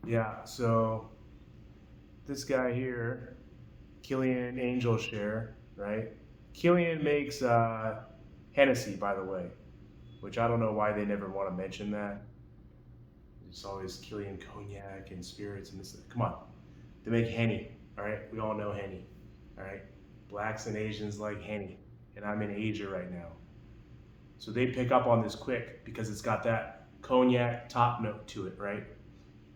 Yeah, so this guy here, Killian Angel Share, right? Killian makes Hennessy, by the way, which I don't know why they never want to mention that. It's always Killian cognac and spirits and this. Come on, they make Henny. All right, we all know Henny. All right, blacks and Asians like Henny, and I'm in Asia right now, so they pick up on this quick because it's got that cognac top note to it, right?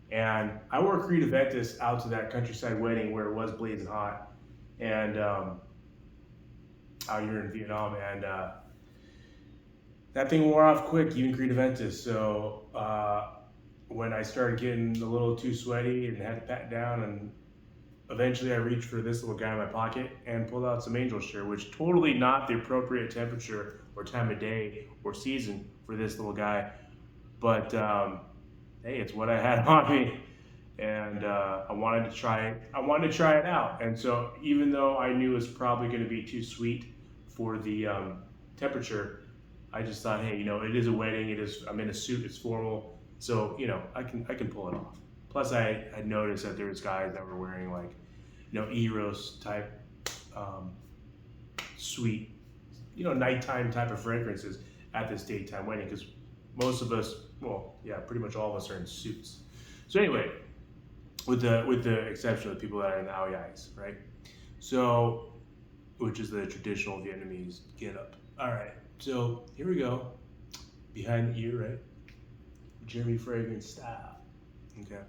And I wore Creed Aventus out to that countryside wedding where it was blazing hot, and out here in Vietnam, and that thing wore off quick, even Creed Aventus. So when I started getting a little too sweaty and had to pat down, and eventually I reached for this little guy in my pocket and pulled out some Angel Share, which totally not the appropriate temperature or time of day or season for this little guy, but hey, it's what I had on me, and I wanted to try it. I wanted to try it out, and so even though I knew it was probably going to be too sweet for the temperature, I just thought, hey, it is a wedding. It is. I'm in a suit. It's formal, so I can pull it off. Plus, I had noticed that there was guys that were wearing like, Eros type, um, sweet, nighttime type of fragrances at this daytime wedding because most of us, well, yeah, pretty much all of us are in suits. So anyway, with the exception of the people that are in the ao dais, right? So, which is the traditional Vietnamese get up. All right, so here we go, behind the ear, right? Jeremy Fragrance style. Okay.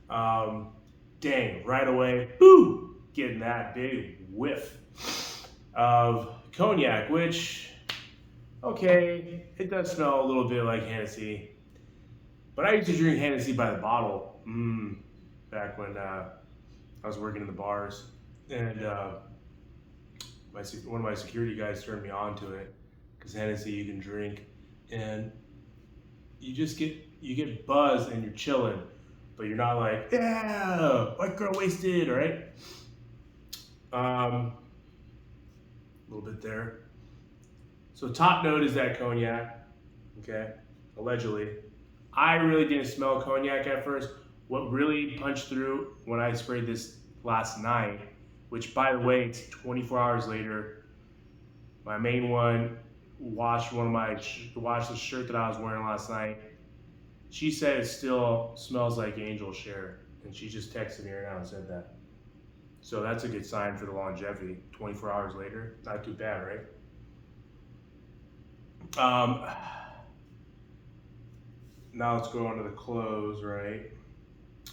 Um, Dang, right away, boo, getting that big whiff of cognac, which, okay, it does smell a little bit like Hennessy, but I used to drink Hennessy by the bottle, back when I was working in the bars, and one of my security guys turned me on to it because Hennessy you can drink, and you get buzzed and you're chilling, but you're not like, yeah, white girl wasted, all right? A little bit there. So top note is that cognac, okay, allegedly. I really didn't smell cognac at first. What really punched through when I sprayed this last night, which by the way, it's 24 hours later. My main one washed the shirt that I was wearing last night. She said it still smells like Angel Share, and she just texted me right now and said that. So that's a good sign for the longevity. 24 hours later, not too bad, right? Um, Now let's go on to the close, right?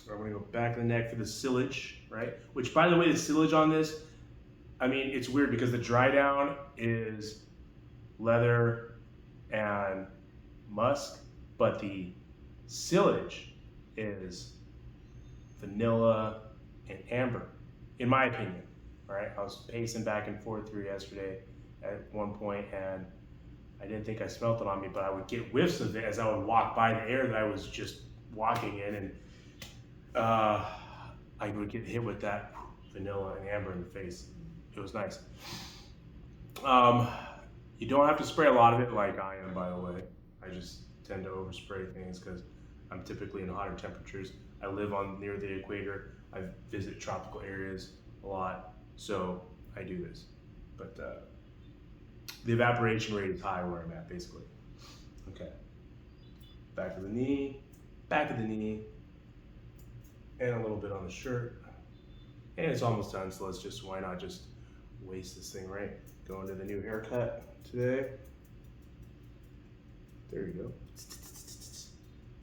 We're going to go back of the neck for the sillage, right? Which, by the way, the sillage on this, I mean, it's weird because the dry down is leather and musk, but the sillage is vanilla and amber, in my opinion. All right, I was pacing back and forth through yesterday at one point, and I didn't think I smelt it on me, but I would get whiffs of it as I would walk by the air that I was just walking in, and uh, I would get hit with that vanilla and amber in the face. It was nice. Um, you don't have to spray a lot of it like I am, by the way. I just tend to overspray things because I'm typically in hotter temperatures. I live on near the equator. I visit tropical areas a lot, so I do this. But the evaporation rate is high where I'm at, basically. Okay, back of the knee, back of the knee, and a little bit on the shirt. And it's almost done, so why not just waste this thing, right? Going to the new haircut today. There you go.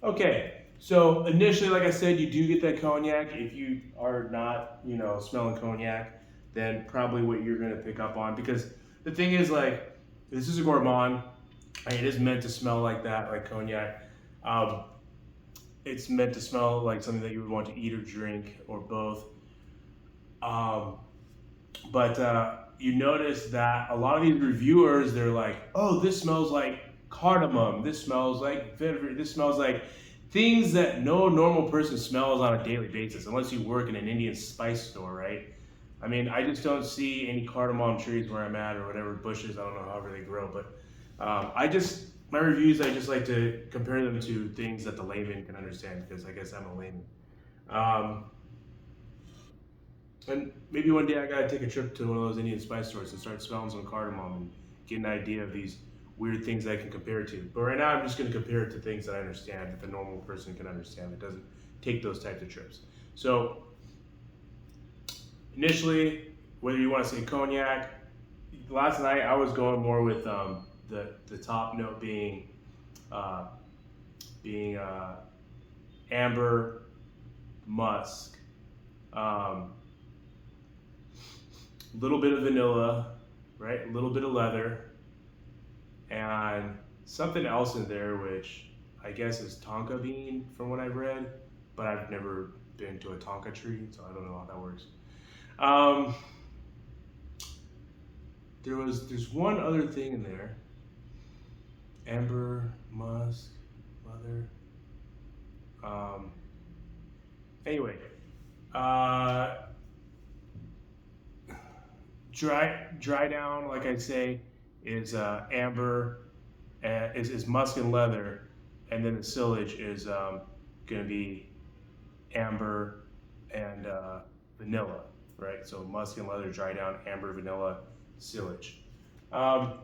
Okay, so initially, like I said, you do get that cognac. If you are not, smelling cognac, then probably what you're gonna pick up on, because the thing is, like, this is a gourmand. And it is meant to smell like that, like cognac. Um, it's meant to smell like something that you would want to eat or drink or both. Um, but you notice that a lot of these reviewers, they're like, "Oh, this smells like cardamom. This smells like vinegar. This smells like things that no normal person smells on a daily basis, unless you work in an Indian spice store, right?" I mean, I just don't see any cardamom trees where I'm at or whatever bushes. I don't know however they grow, but my reviews, I just like to compare them to things that the layman can understand because I guess I'm a layman. Um, and maybe one day I gotta take a trip to one of those Indian spice stores and start smelling some cardamom and get an idea of these weird things I can compare it to. But right now I'm just gonna compare it to things that I understand, that the normal person can understand, that doesn't take those types of trips. So initially, whether you want to say cognac, last night I was going more with the top note uh, being amber, musk, um, little bit of vanilla, right? A little bit of leather, and something else in there, which I guess is tonka bean from what I've read, but I've never been to a tonka tree, so I don't know how that works. Um, there's one other thing in there: amber, musk, leather. Um, anyway, uh, dry down, like I say, is amber, is musk and leather, and then the silage is going to be amber and vanilla, right? So musk and leather, dry down, amber, vanilla, silage. Um,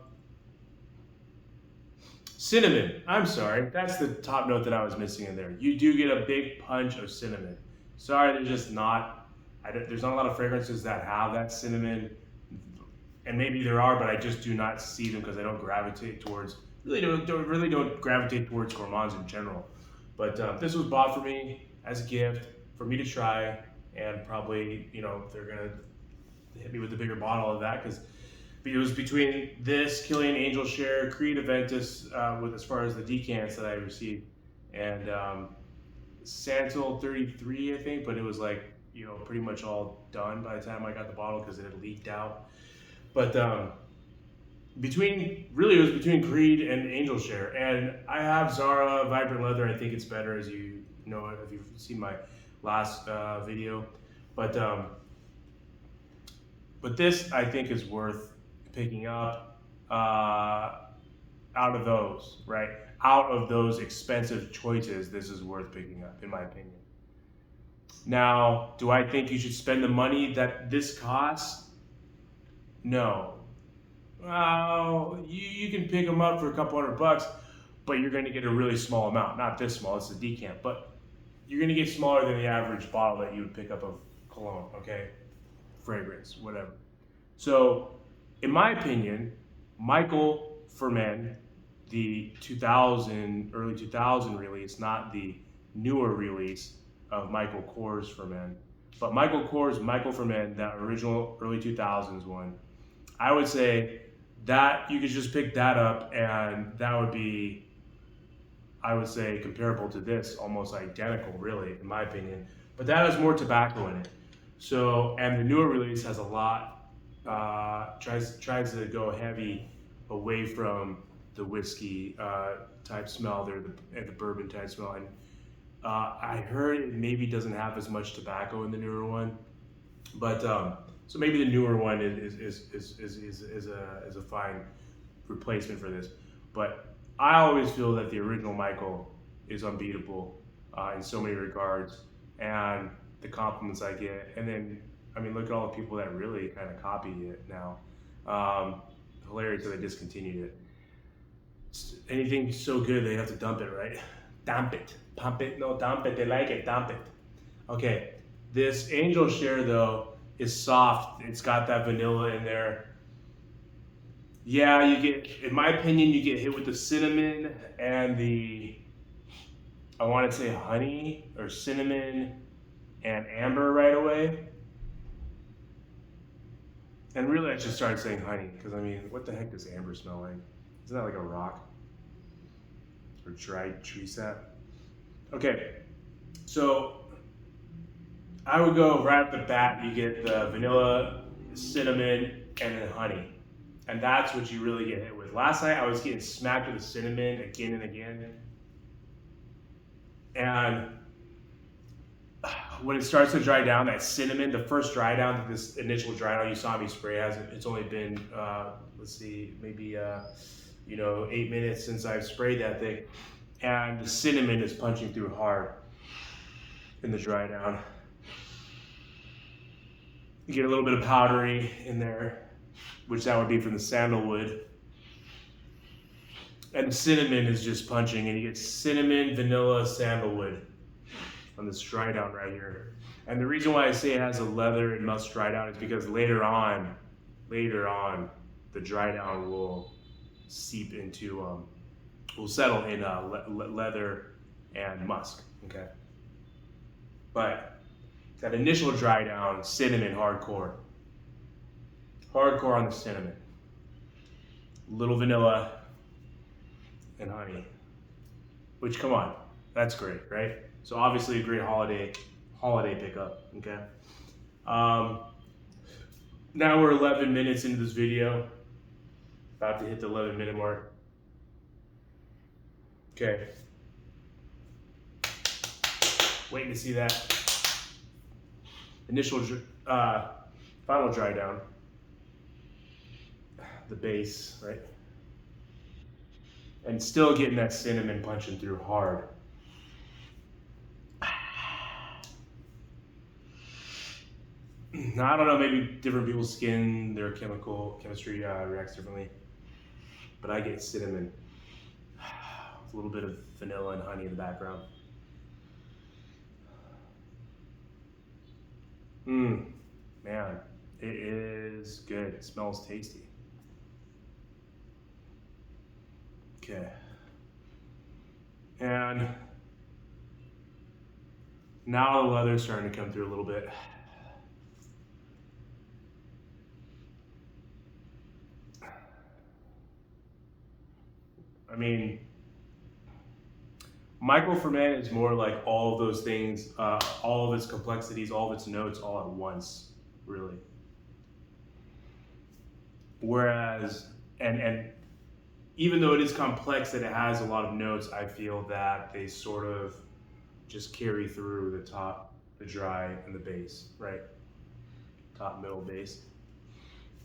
Cinnamon. I'm sorry, that's the top note that I was missing in there. You do get a big punch of cinnamon. Sorry, there's just not. There's not a lot of fragrances that have that cinnamon, and maybe there are, but I just do not see them because I don't gravitate towards. Really don't gravitate towards gourmands in general. But this was bought for me as a gift for me to try, and probably they're gonna hit me with a bigger bottle of that because it was between this Killian Angel Share Creed Aventus with as far as the decants that I received, and Santal 33, I think, but it was like pretty much all done by the time I got the bottle because it had leaked out. But it was between Creed and Angel Share, and I have Zara Vibrant Leather. I think it's better, as you know if you've seen my last video, but this I think is worth picking up out of those, right? Out of those expensive choices, this is worth picking up, in my opinion. Now, do I think you should spend the money that this costs? No. Well, you can pick them up for a couple $100, but you're going to get a really small amount. Not this small, it's a decant, but you're going to get smaller than the average bottle that you would pick up of cologne, okay? Fragrance, whatever. So, in my opinion, Michael for Men, the early 2000 release, not the newer release of Michael Kors for Men, but Michael Kors, Michael for Men, that original early 2000s one, I would say that you could just pick that up and that would be, I would say, comparable to this, almost identical, really, in my opinion. But that has more tobacco in it. So, and the newer release has a lot, tries to go heavy away from the whiskey type smell there, the bourbon type smell. And I heard it maybe doesn't have as much tobacco in the newer one, but so maybe the newer one is a fine replacement for this. But I always feel that the original Michael is unbeatable in so many regards, and the compliments I get, and then I mean, look at all the people that really kind of copy it now. Hilarious that they discontinued it. Anything so good, they have to dump it, right? Dump it, pump it, no, dump it. They like it, dump it. Okay, this Angel Share though is soft. It's got that vanilla in there. Yeah, in my opinion, you get hit with the cinnamon and I want to say honey or cinnamon and amber right away. And really, I should start saying honey, because I mean, what the heck does amber smell like? Isn't that like a rock or dried tree sap? Okay, so I would go right off the bat. You get the vanilla, cinnamon, and then honey, and that's what you really get hit with. Last night, I was getting smacked with the cinnamon again and again, and when it starts to dry down, that cinnamon, the first dry down, this initial dry down you saw me spray, it's only been, let's see, maybe, 8 minutes since I've sprayed that thing. And the cinnamon is punching through hard. in the dry down. You get a little bit of powdery in there, which that would be from the sandalwood. And cinnamon is just punching, and you get cinnamon, vanilla, sandalwood on this dry down right here. And the reason why I say it has a leather and musk dry down is because later on, the dry down will seep into, will settle in leather and musk. Okay, but that initial dry down, cinnamon, hardcore on the cinnamon, little vanilla and honey. Which, come on, that's great, right? So obviously a great holiday pickup. Okay. Now we're 11 minutes into this video, about to hit the 11-minute mark. Okay. Waiting to see that initial final dry down, the base, right? And still getting that cinnamon punching through hard. Now, I don't know, maybe different people's skin, their chemistry reacts differently. But I get cinnamon with a little bit of vanilla and honey in the background. Man, it is good. It smells tasty. Okay. And now the leather's starting to come through a little bit. I mean, micro ferment is more like all of those things, all of its complexities, all of its notes all at once, really. Whereas, and even though it is complex that it has a lot of notes, I feel that they sort of just carry through the top, the dry, and the base, right? Top, middle, base.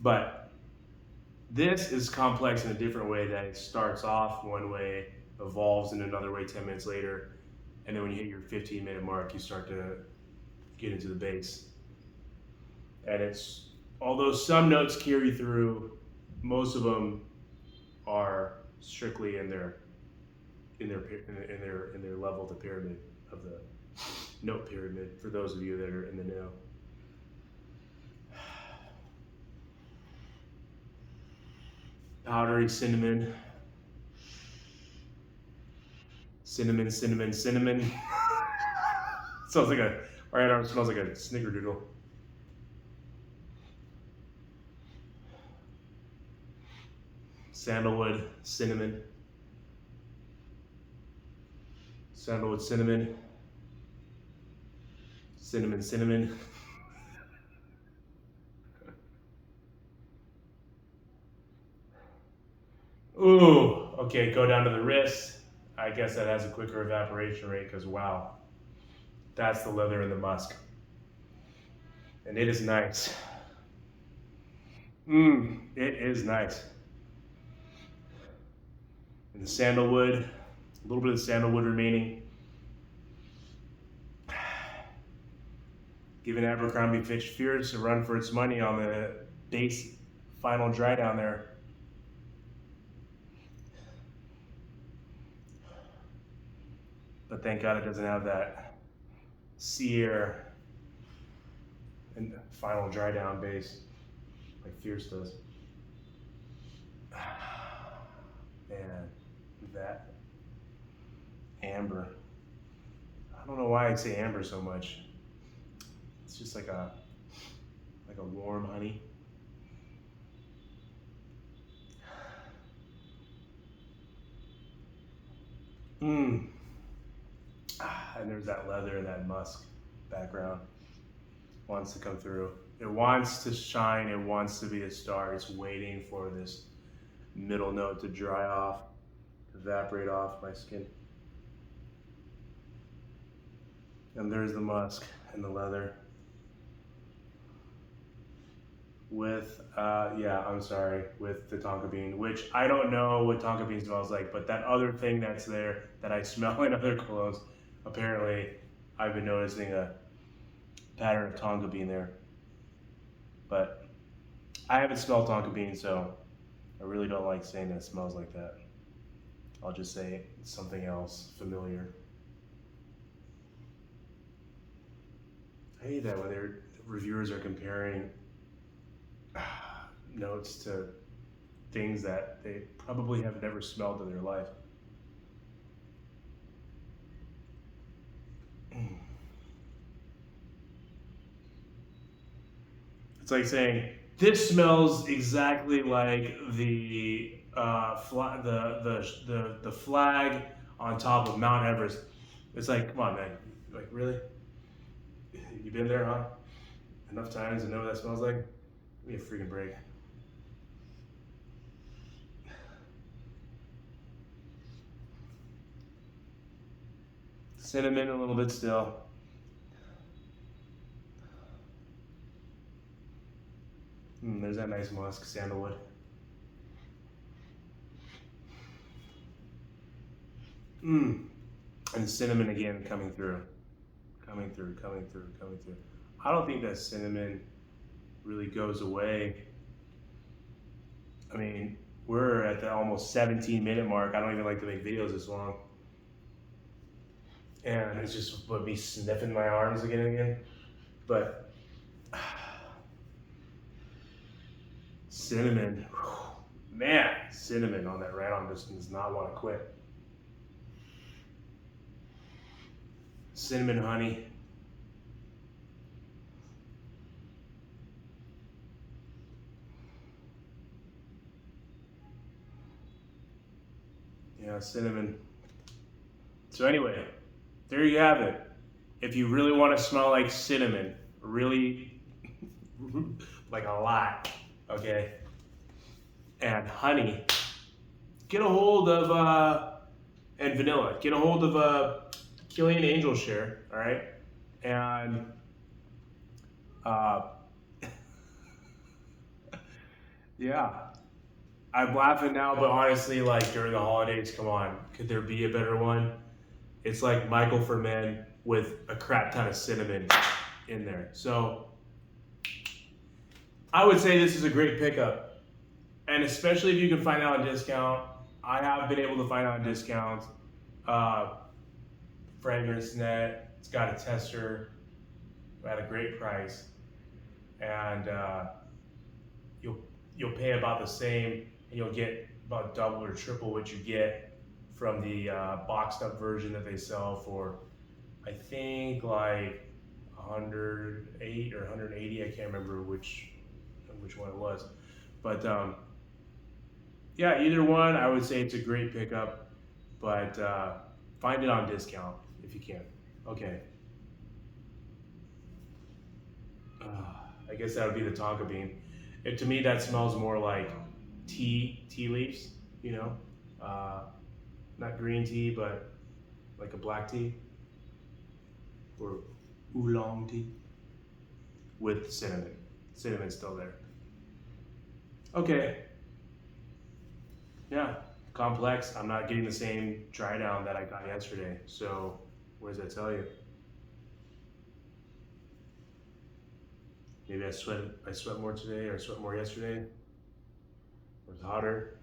But this is complex in a different way, that it starts off one way, evolves in another way 10 minutes later, and then when you hit your 15-minute mark, you start to get into the base. And it's, although some notes carry through, most of them are strictly in their level of the pyramid, of the note pyramid, for those of you that are in the know. Powdery cinnamon. Cinnamon. Sounds like a, right arm smells like a snickerdoodle. Sandalwood, cinnamon. Sandalwood, cinnamon. Cinnamon. Ooh, okay, go down to the wrist. I guess that has a quicker evaporation rate because, wow, that's the leather and the musk. And it is nice. It is nice. And the sandalwood, a little bit of sandalwood remaining. Giving Abercrombie Fitch Fierce a run for its money on the base final dry down there. But thank God it doesn't have that sea air and final dry down base like Fierce does. Man, that amber. I don't know why I say amber so much. It's just like a warm honey. And there's that leather and that musk background. Wants to come through. It wants to shine. It wants to be a star. It's waiting for this middle note to dry off, evaporate off my skin. And there's the musk and the leather. With, with the tonka bean, which I don't know what tonka bean smells like, but that other thing that's there that I smell in other clothes, apparently I've been noticing a pattern of tonka bean there. But I haven't smelled tonka bean, so I really don't like saying that it smells like that. I'll just say it's something else familiar. I hate that when their reviewers are comparing notes to things that they probably have never smelled in their life. It's like saying this smells exactly like the flag on top of Mount Everest. It's like, come on, man. Like, really? You been there, huh? Enough times to know what that smells like? Give me a freaking break. Cinnamon a little bit still. There's that nice musk, sandalwood. And cinnamon again coming through. Coming through, coming through, coming through. I don't think that cinnamon really goes away. I mean, we're at the almost 17-minute mark. I don't even like to make videos this long. And it's just what me sniffing my arms again and again. But cinnamon, man, cinnamon on that right arm just does not want to quit. Cinnamon honey. Yeah, cinnamon. So anyway, there you have it. If you really want to smell like cinnamon, really, like a lot, okay, and honey, get a hold of, and vanilla, get a hold of Killian Angel Share, all right, and yeah, I'm laughing now, but honestly, like during the holidays, come on, could there be a better one? It's like Michael for Men with a crap ton of cinnamon in there. So I would say this is a great pickup. And especially if you can find out on discount. I have been able to find out on discount. Fragrance Net, it's got a tester at a great price. And you'll pay about the same, and you'll get about double or triple what you get from the boxed up version that they sell for, I think, like 108 or 180. I can't remember which one it was, but yeah, either one, I would say it's a great pickup, but find it on discount if you can. Okay. I guess that would be the tonka bean. To me, that smells more like tea leaves, you know, not green tea, but like a black tea or oolong tea with cinnamon. Cinnamon's still there. Okay. Yeah, complex. I'm not getting the same dry down that I got yesterday. So, what does that tell you? Maybe I sweat more today, or sweat more yesterday, or it's hotter.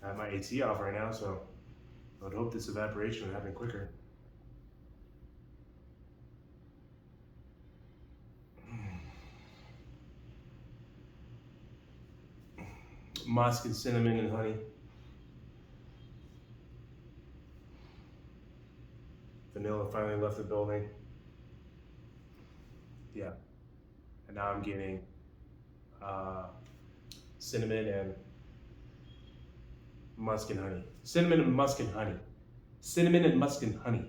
I have my AC off right now, so I would hope this evaporation would happen quicker. Musk and cinnamon and honey. Vanilla finally left the building. Yeah. And now I'm getting cinnamon and musk and honey. Cinnamon and musk and honey. Cinnamon and musk and honey.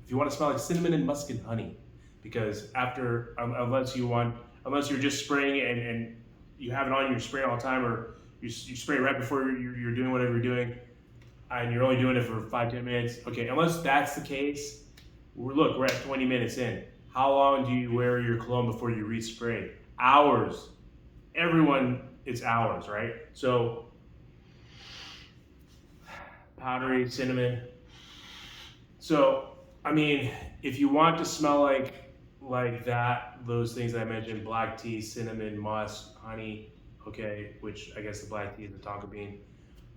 If you want to smell like cinnamon and musk and honey, because after, unless you're just spraying and you have it on, you're spraying all the time, or you spray right before you're doing whatever you're doing, and you're only doing it for 5-10 minutes. Okay, unless that's the case, look, we're at 20 minutes in. How long do you wear your cologne before you respray? Hours. Everyone, it's hours, right? So, powdery cinnamon. So, I mean, if you want to smell like that, those things I mentioned, black tea, cinnamon, musk, honey, okay, which I guess the black tea is the tonka bean.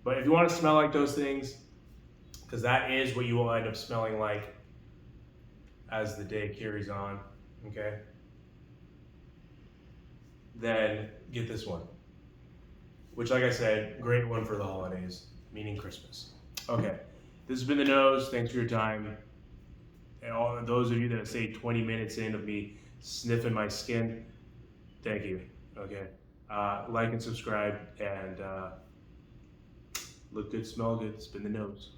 But if you want to smell like those things, because that is what you will end up smelling like as the day carries on, okay, then get this one. Which, like I said, great one for the holidays, meaning Christmas. Okay, this has been The Nose. Thanks for your time. And all those of you that say 20 minutes in of me sniffing my skin, thank you. Okay, like and subscribe, and look good, smell good. It's been The Nose.